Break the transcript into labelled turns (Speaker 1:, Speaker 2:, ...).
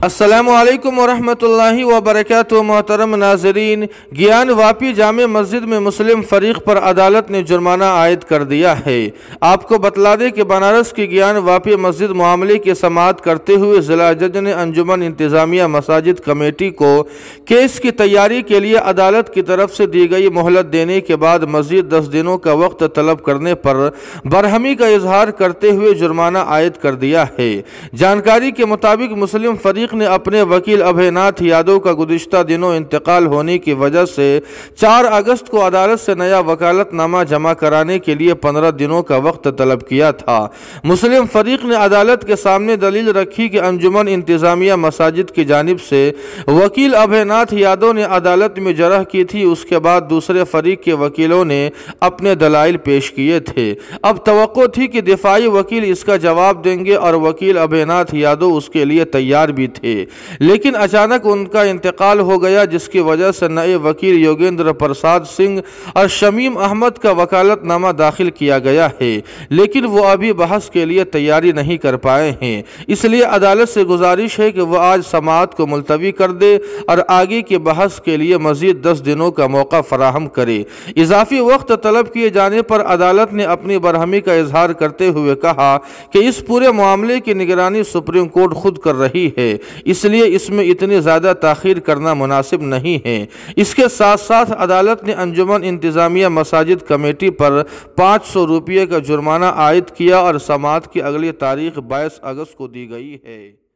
Speaker 1: السلام علیکم ورحمۃ اللہ وبرکاتہ۔ محترم ناظرین، گیان واپی جامع مسجد میں مسلم فریق پر عدالت نے جرمانہ عائد کر دیا ہے۔ آپ کو بتلا دیں کہ بنارس کی گیان واپی مسجد معاملے کی سماعت کرتے ہوئے ضلع جج نے انجمن انتظامیہ مساجد کمیٹی کو کیس کی تیاری کے لیے عدالت کی طرف سے دی گئی مہلت دینے کے بعد مزید 10 دنوں کا وقت طلب کرنے پر برہمی کا اظہار کرتے ہوئے جرمانہ عائد کر دیا ہے۔ جانکاری کے مطابق مسلم فریق نے اپنے وکیل ابھے ناتھ یادو کا گزشتہ دنوں انتقال ہونے کی وجہ سے 4 اگست کو عدالت سے نیا وکالت نامہ جمع کرانے کے لیے 15 دنوں کا وقت طلب کیا تھا۔ مسلم فریق نے عدالت کے سامنے دلیل رکھی کہ انجمن انتظامیہ مساجد کی جانب سے وکیل ابھے ناتھ یادو نے عدالت میں جرح کی تھی، اس کے بعد دوسرے فریق کے وکیلوں نے اپنے دلائل پیش کیے تھے۔ اب توقع تھی کہ دفاعی وکیل اس کا جواب دیں گے اور وکیل ابھے ناتھ یادو اس کے لیے تیار بھی تھے، لیکن اچانک ان کا انتقال ہو گیا، جس کی وجہ سے نئے وکیل یوگیندر پرساد سنگھ اور شمیم احمد کا وکالت نامہ داخل کیا گیا ہے، لیکن وہ ابھی بحث کے لیے تیاری نہیں کر پائے ہیں۔ اس لیے عدالت سے گزارش ہے کہ وہ آج سماعت کو ملتوی کر دے اور آگے کی بحث کے لیے مزید 10 دنوں کا موقع فراہم کرے۔ اضافی وقت طلب کیے جانے پر عدالت نے اپنی برہمی کا اظہار کرتے ہوئے کہا کہ اس پورے معاملے کی نگرانی سپریم کورٹ خود کر رہی ہے، اس لیے اس میں اتنی زیادہ تاخیر کرنا مناسب نہیں ہے۔ اس کے ساتھ ساتھ عدالت نے انجمن انتظامیہ مساجد کمیٹی پر 500 روپے کا جرمانہ عائد کیا اور سماعت کی اگلی تاریخ 22 اگست کو دی گئی ہے۔